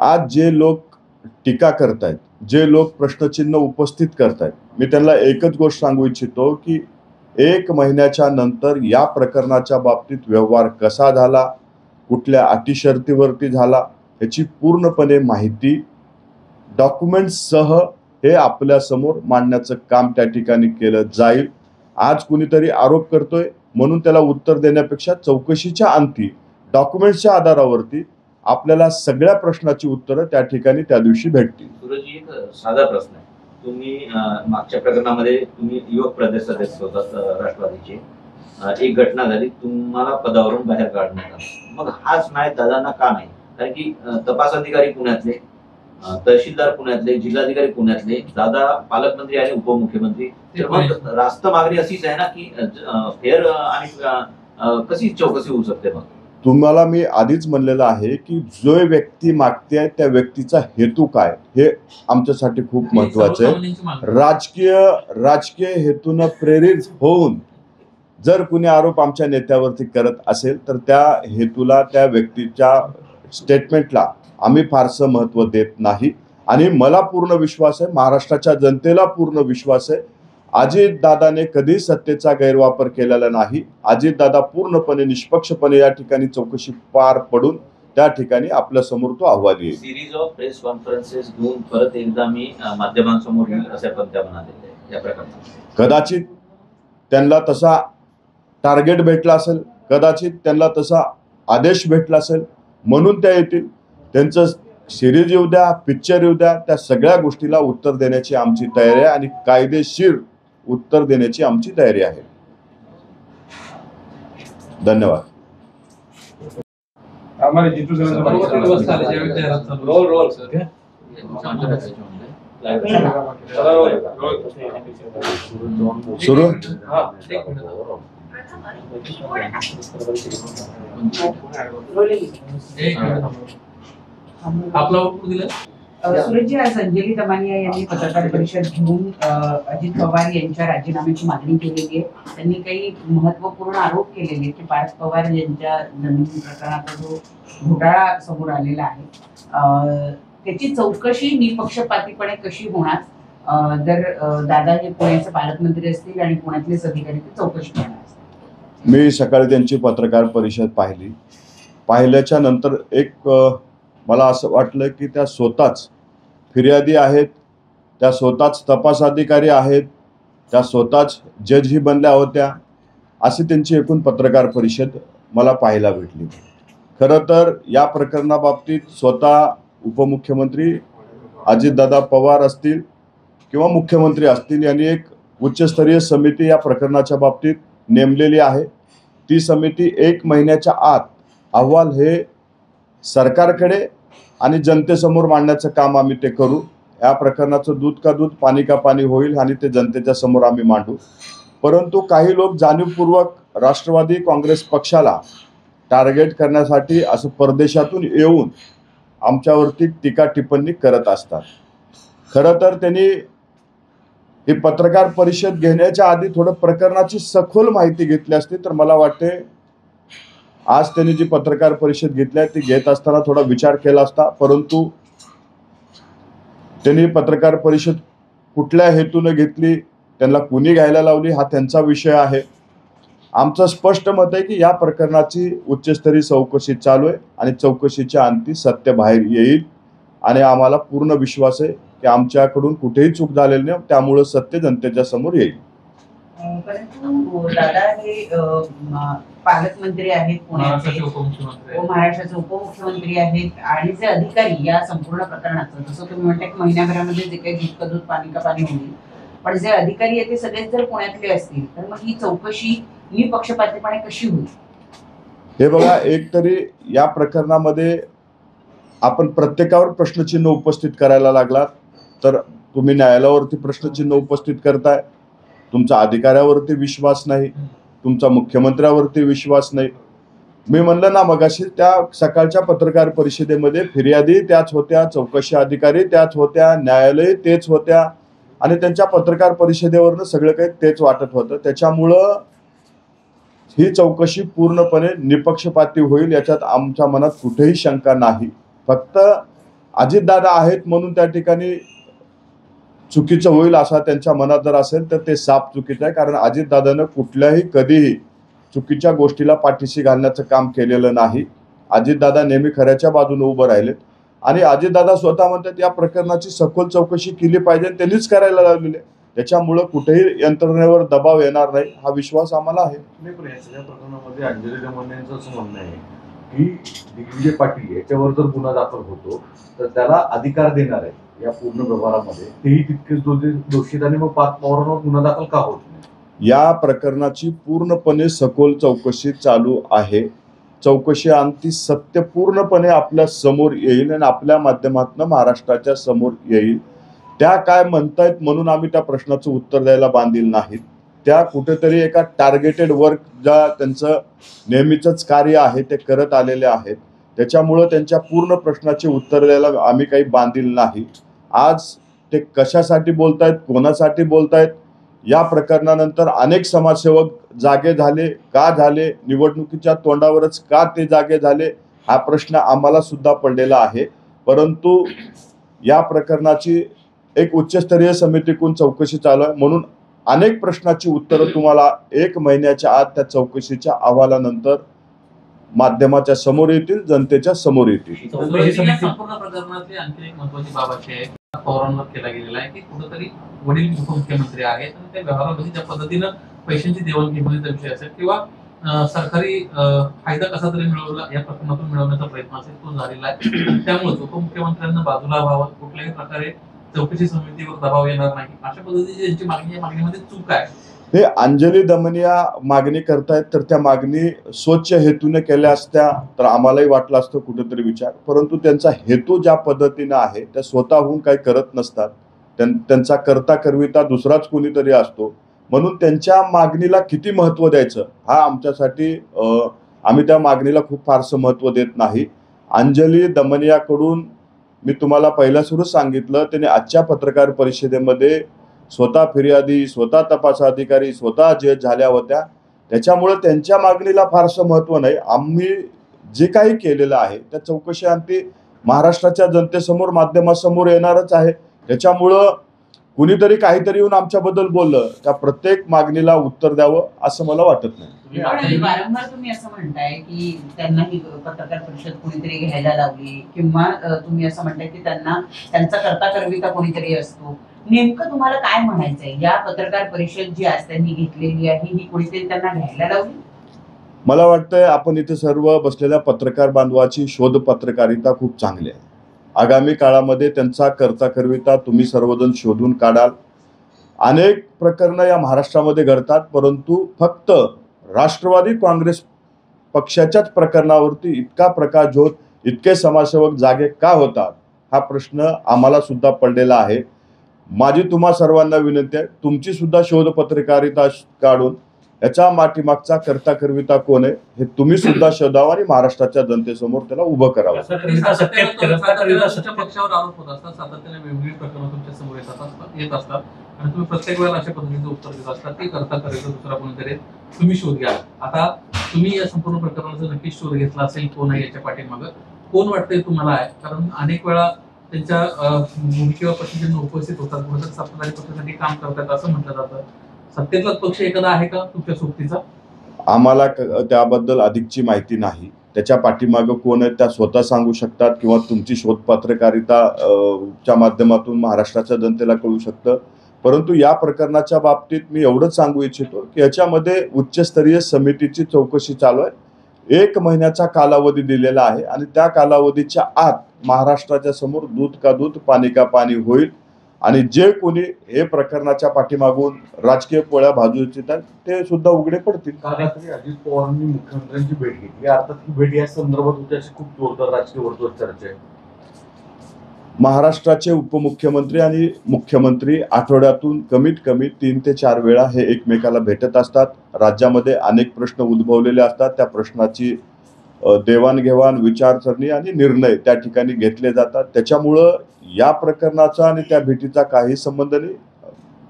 आज जे लोक टीका करतायत, जे लोक प्रश्नचिन्ह उपस्थित करतायत, मी त्यांना एकच गोष्ट सांगू इच्छितो की 1 महिन्याच्या नंतर या प्रकरणाच्या बाबतीत व्यवहार कसा झाला, कुठल्या अटी शर्तीवरती झाला, याची पूर्णपणे माहिती डॉक्युमेंट्ससह हे आपल्या समोर मांडण्याचं काम त्या ठिकाणी केलं जाईल. आज कुणीतरी आरोप करतोय म्हणून त्याला उत्तर देण्यापेक्षा चौकशीच्या अंती डॉक्युमेंट्सच्या आधारावरती आपल्याला सगळ्या प्रश्नाची उत्तरं त्या ठिकाणी त्या दिवशी भेटतील. सूरजजी, एक साधा प्रश्न आहे. तुम्ही मागच्या प्रकरणामध्ये तुम्ही युवक प्रदेश सदस्य होतात राष्ट्रवादीचे. एक घटना झाली, तुम्हाला पदावरून बाहेर काढण्यात आलं. मग हाच न्याय दादांना का नाही? कारण की तपास अधिकारी पुण्यातले, तहसीलदार पुण्यातले, जिल्हाधिकारी पुण्यातले, दादा पालकमंत्री आणि उपमुख्यमंत्री. तर मग रास्त मागणी अशीच आहे ना की फेअर आणि कशी चौकशी होऊ शकते? मग तुम्हाला मी आधीच म्हणलेलं आहे की जो व्यक्ती मागते त्या व्यक्तीचा हेतू काय हे आमच्यासाठी खूप महत्वाचं आहे. राजकीय हेतून प्रेरित होऊन जर कुणी आरोप आमच्या नेत्यावरती करत असेल तर त्या हेतूला, त्या व्यक्तीच्या स्टेटमेंटला आम्ही फारसं महत्त्व देत नाही. आणि मला पूर्ण विश्वास आहे, महाराष्ट्राच्या जनतेला पूर्ण विश्वास आहे, अजितदादाने कधी सत्तेचा गैरवापर केलेला नाही. अजितदादा पूर्णपणे निष्पक्षपणे या ठिकाणी चौकशी पार पडून त्या ठिकाणी आपल्या समोर तो अहवाल येईल. सिरीज ऑफ प्रेस कॉन्फरन्सेस घेऊन परत एकदा मी माध्यमांसमोर येईल असे पण त्या म्हणाले. या प्रकरणात कदाचित त्यांना तसा टार्गेट भेटला असेल, कदाचित त्यांना तसा आदेश भेटला असेल म्हणून त्या येतील. त्यांचं सिरीज येऊ द्या, पिक्चर येऊ द्या, त्या सगळ्या गोष्टीला उत्तर देण्याची आमची तयारी आहे आणि कायदेशीर उत्तर देण्याची आमची तयारी आहे. धन्यवाद. सुरू सूरजजी, आज अंजली दमानिया यांनी पत्रकार परिषद घेऊन अजित पवार यांच्या राजीनाम्याची मागणी केलेली आहे. त्यांनी काही महत्वपूर्ण आरोप केलेले आहेत की पार्थ पवार यांच्या जमीन प्रकरणाचा जो घोटाळा समोर आलेला आहे त्याची चौकशी निपक्षपातीपणे कशी होणार जर दादा हे पुण्याचे पालकमंत्री असतील आणि पुण्यातलेच अधिकारी ते चौकशी करणार असतील? मी सकाळी त्यांची पत्रकार परिषद पाहिल्याच्या नंतर एक मला असं वाटलं की त्या स्वतःच फिर्यादी आहेत, त्या स्वतःच तपास अधिकारी आहेत, त्या स्वतःच जजही बनल्या होत्या, अशी त्यांची एकूण पत्रकार परिषद मला पाहायला भेटली. खरं तर या प्रकरणाबाबतीत स्वतः उपमुख्यमंत्री अजितदादा पवार असतील किंवा मुख्यमंत्री असतील यांनी एक उच्चस्तरीय समिती या प्रकरणाच्या बाबतीत नेमलेली आहे. ती समिती 1 महिन्याच्या आत अहवाल हे सरकारकडे आणि जनतेसमोर मांडण्याचं काम आम्ही ते करू. या प्रकरणाचं दूध का दूध, पाणी का पाणी होईल आणि ते जनतेच्या समोर आम्ही मांडू. परंतु काही लोक जाणीवपूर्वक राष्ट्रवादी काँग्रेस पक्षाला टार्गेट करण्यासाठी असं परदेशातून येऊन आमच्यावरती टीका टिप्पणी करत असतात. खरं तर त्यांनी ही पत्रकार परिषद घेण्याच्या आधी थोडं प्रकरणाची सखोल माहिती घेतली असती तर मला वाटते आज त्यांनी जी पत्रकार परिषद घेतली आहे ती घेत असताना थोडा विचार केला असता. परंतु त्यांनी पत्रकार परिषद कुठल्या हेतूने घेतली, त्यांना कुणी घ्यायला लावली हा त्यांचा विषय आहे. आमचं स्पष्ट मत आहे की या प्रकरणाची उच्चस्तरीय चौकशी चालू आहे आणि चौकशीच्या अंती सत्य बाहेर येईल आणि आम्हाला पूर्ण विश्वास आहे की आमच्याकडून कुठेही चूक झालेली नाही, त्यामुळे सत्य जनतेच्या समोर येईल. परंतु दादा हे पालकमंत्री आहेत पुण्याचे, महाराष्ट्राचे उपमुख्यमंत्री आहेत आणि जे अधिकारी या संपूर्ण प्रकरणाचं जसं तुम्ही म्हणता एक महिन्याभरामध्ये जे काही दूध का दूध पाणी का पाणी होईल, पण जे अधिकारी आहेत ते सगळेच जर पुण्यातले असतील तर मग ही चौकशी निपक्षपातीपणे कशी होईल? हे बघा, एक तरी या प्रकरणामध्ये आपण प्रत्येकावर प्रश्नचिन्ह उपस्थित करायला लागलात तर तुम्ही न्यायालयावरती प्रश्नचिन्ह उपस्थित करताय, तुमचा अधिकाऱ्यावरती विश्वास नाही, तुमचा मुख्यमंत्र्यावरती विश्वास नाही. मी म्हणलं ना मगाशी, त्या सकाळच्या पत्रकार परिषदेमध्ये फिर्यादी त्याच होत्या, चौकशी अधिकारी त्याच होत्या, न्यायालय तेच होत्या आणि त्यांच्या पत्रकार परिषदेवरनं सगळं काही तेच वाटत होतं. त्याच्यामुळं ही चौकशी पूर्णपणे निपक्षपाती होईल याच्यात आमच्या मनात कुठेही शंका नाही. फक्त अजितदादा आहेत म्हणून त्या ठिकाणी चुकीचं होईल असा त्यांच्या मनात जर असेल तर ते साफ चुकीचं आहे. कारण अजितदादानं कुठल्याही कधीही चुकीच्या गोष्टीला पाठीशी घालण्याचं काम केलेलं नाही. अजितदादा नेहमी खऱ्याच्या बाजूने उभं राहिलेत आणि अजितदादा स्वतः म्हणतात या प्रकरणाची सखोल चौकशी केली पाहिजे, त्यांनीच करायला लावलेली आहे. त्याच्यामुळं कुठेही यंत्रणेवर दबाव येणार नाही हा विश्वास आम्हाला आहे. नाही, पण या सगळ्या प्रकरणामध्ये अंजली दमन यांचं असं म्हणणं आहे की दिग्विजय पाटील याच्यावर जर गुन्हा दाखल होतो तर त्याला अधिकार देणार आहे या पूर्ण व्यवहारामध्ये, तेही तितकेच दोषित आणि मग पार्थ पवारांवर गुन्हा दाखल का होत नाही? या प्रकरणाची पूर्णपणे सखोल चौकशी चालू आहे. चौकशी अंती सत्य पूर्णपणे आपल्या समोर येईल आणि आपल्या माध्यमातून महाराष्ट्राच्या समोर येईल. त्या काय म्हणतायत म्हणून आम्ही त्या प्रश्नाचं उत्तर द्यायला बांधील नाहीत. त्या कुठेतरी एका टार्गेटेड वर्क ज्या त्यांचं नेहमीचंच कार्य आहे ते करत आलेले आहेत. त्याच्यामुळं त्यांच्या पूर्ण प्रश्नाचे उत्तर द्यायला आम्ही काही बांधील नाही. आज ते कशासाठी बोलतायत, कोणासाठी बोलतायत, या प्रकरणानंतर अनेक समाजसेवक जागे झाले, का झाले, निवडणुकीच्या तोंडावरच का ते जागे झाले हा प्रश्न आम्हाला सुद्धा पडलेला आहे. परंतु या प्रकरणाची एक उच्चस्तरीय समितीकडून चौकशी चालू आहे म्हणून अनेक प्रश्नाची उत्तरं तुम्हाला 1 महिन्याच्या आत त्या चौकशीच्या अहवालानंतर माध्यमाच्या समोर येतील, जनतेच्या समोर येतील. या संपूर्ण प्रकरणातली आणखी एक महत्वाची बाब अशी आहे, पवारांवर केला गेलेला आहे की कुठेतरी वडील उपमुख्यमंत्री आहेत आणि त्या व्यवहारामध्ये ज्या पद्धतीनं पैशांची देवाणघेवाणीचा विषय असेल किंवा सरकारी फायदा कसा तरी मिळवला या प्रकरणातून मिळवण्याचा प्रयत्न असेल तो झालेला आहे. त्यामुळे उपमुख्यमंत्र्यांना बाजूला व्हावं, कुठल्याही प्रकारे चौकशी समितीवर दबाव येणार नाही अशा पद्धतीची यांची मागणी, या मागणीमध्ये चूक आहे. हे अंजली दमनिया मागणी करतायत तर त्या मागणी स्वच्छ हेतूने केल्या असत्या तर आम्हालाही वाटलं असतं कुठेतरी विचार. परंतु त्यांचा हेतू ज्या पद्धतीनं आहे त्या स्वतःहून काही करत नसतात. त्यांचा करता करविता दुसराच कोणीतरी असतो. म्हणून त्यांच्या मागणीला किती महत्त्व द्यायचं हा आमच्यासाठी आम्ही त्या मागणीला खूप फारसं महत्त्व देत नाही. अंजली दमनियाकडून मी तुम्हाला पहिल्या सुरूच सांगितलं, त्याने आजच्या पत्रकार परिषदेमध्ये स्वतः फिर्यादी, स्वतः तपास अधिकारी, स्वतः जज झाल्या होत्या. त्याच्यामुळं त्यांच्या मागणीला फारसं महत्त्व नाही. आम्ही जे काही केलेलं आहे त्या चौकशी अंती महाराष्ट्राच्या जनतेसमोर, माध्यमासमोर येणारच आहे. त्याच्यामुळं कुणीतरी काहीतरी येऊन आमच्याबद्दल बोललं त्या प्रत्येक मागणीला उत्तर द्यावं असं मला वाटत नाही. पण वारंवार तुम्ही असं म्हणताय की त्यांना ही पत्रकार परिषद कोणीतरी घ्यायला लावली किंवा तुम्ही असं म्हणताय की त्यांचा करता करविता कोणीतरी असतो. नेमकं तुम्हाला काय म्हणायचंय? या पत्रकार परिषद जी आज त्यांनी घेतलेली आहे ही कोणीतरी त्यांना घ्यायला लावली? मला वाटतंय आपण इथे सर्व बसलेल्या पत्रकार बांधवाची शोध पत्रकारिता खूप चांगली आहे. आगामी काळामध्ये त्यांचा करता करविता तुम्ही सर्वजण शोधून काढाल. अनेक प्रकरणं या महाराष्ट्रामध्ये घडतात, परंतु फक्त राष्ट्रवादी काँग्रेस पक्षाच्याच प्रकरणावरती इतका प्रकाश होत, इतके समाजसेवक जागे का होतात हा प्रश्न आम्हाला सुद्धा पडलेला आहे. माझी तुम्हा सर्वांना विनंती आहे, तुमची सुद्धा शोध पत्रकारिता काढून याच्या पाठीमागचा करता करविता कोण आहे हे तुम्ही सुद्धा शोधावं आणि महाराष्ट्राच्या जनतेसमोर त्याला उभं करावं. तुमच्या पक्षावर आरोप होत असतात, सातत्याने वेगवेगळी प्रकरणं तुमच्या समोर येत असतात आणि तुम्ही प्रत्येक वेळेला अशा पद्धतीचं उत्तर देत असतात ते करता करविता दुसरा कोणीतरी तुम्ही शोध घ्या. आता तुम्ही या संपूर्ण प्रकरणाचा नक्कीच शोध घेतला असेल, कोण आहे याच्या पाठीमागं, कोण वाटतंय तुम्हाला आहे? कारण अनेक वेळा त्यांच्या भूमिकेवर प्रतिजन उपस्थित होतात, कुठेतरी सत्ताधारी पक्षासाठी काम करतात असं म्हटलं जातं. सत्तेतलाच पक्ष एखादा आहे का तुमच्या सोबतीचा? आम्हाला त्याबद्दल अधिकची माहिती नाही. त्याच्या पाठीमागं कोण आहे त्या स्वतः सांगू शकतात किंवा तुमची शोध पत्रकारिता च्या माध्यमातून महाराष्ट्राच्या जनतेला कळू शकतं. परंतु या प्रकरणाच्या बाबतीत मी एवढंच सांगू इच्छितो की याच्यामध्ये उच्चस्तरीय समितीची चौकशी चालू आहे. 1 महिन्याचा कालावधी दिलेला आहे आणि त्या कालावधीच्या आत महाराष्ट्राच्या समोर दूध का दूध, पाणी का पाणी होईल आणि जे कोणी हे प्रकरणाच्या पाठीमागून राजकीय पोळ्या भाजू इच्छितात ते सुद्धा उघडे पडतील. काल रात्री अजित पवारांनी मुख्यमंत्र्यांची भेट घेतली. अर्थात ही भेट या संदर्भात होती अशी खूप जोरदार राजकीय वर्तुळात चर्चा आहे. महाराष्ट्राचे उपमुख्यमंत्री आणि मुख्यमंत्री आठवड्यातून कमीत कमी 3 ते 4 वेळा हे एकमेकाला भेटत असतात. राज्यामध्ये अनेक प्रश्न उद्भवलेले असतात. त्या प्रश्नाची देवाणघेवाण, विचारसरणी आणि निर्णय त्या ठिकाणी घेतले जातात. त्याच्यामुळं या प्रकरणाचा आणि त्या भेटीचा काही संबंध नाही.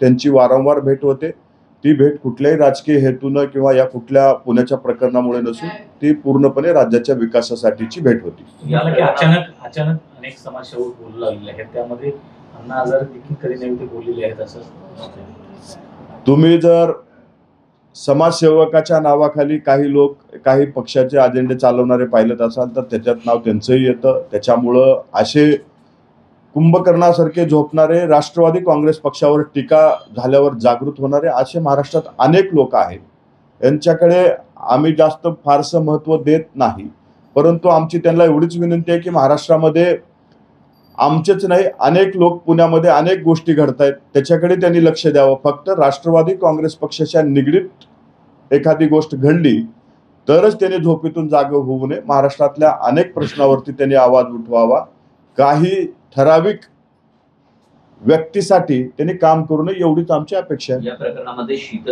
त्यांची वारंवार भेट होते. ती भेट कुठल्याही राजकीय हेतूनं किंवा या कुठल्या पुण्याच्या प्रकरणामुळे नसून ती पूर्णपणे राज्याच्या विकासासाठीची भेट होती. तुम्ही आला की अचानक अनेक समाजसेवक बोलू लागलेले आहेत, त्यामध्ये अण्णा हजारे देखील कधी नव्हे ते बोललेले आहेत असं. तुम्ही जर समाजसेवकाच्या नावाखाली काही लोक काही पक्षाचे अजेंडे चालवणारे पाहिलेत असाल तर त्याच्यात नाव त्यांचंही येतं. त्याच्यामुळं असे कुंभकर्णासारखे झोपणारे, राष्ट्रवादी काँग्रेस पक्षावर टीका झाल्यावर जागृत होणारे असे महाराष्ट्रात अनेक लोक आहेत. यांच्याकडे आम्ही जास्त फारसं महत्त्व देत नाही, परंतु आमची त्यांना एवढीच विनंती आहे की महाराष्ट्रामध्ये आमचेच नाही अनेक लोक, पुण्यामध्ये अनेक गोष्टी घडत आहेत, त्याच्याकडे त्यांनी लक्ष द्यावं. फक्त राष्ट्रवादी काँग्रेस पक्षाच्या निगडीत एखादी गोष्ट घडली तरच त्यांनी झोपेतून जागे होऊ नये. महाराष्ट्रातल्या अनेक प्रश्नावरती त्यांनी आवाज उठवावा. काही ठराविक व्यक्तीसाठी त्यांनी काम करू नये एवढीच आमची अपेक्षा आहे. या प्रकरणामध्ये शीतल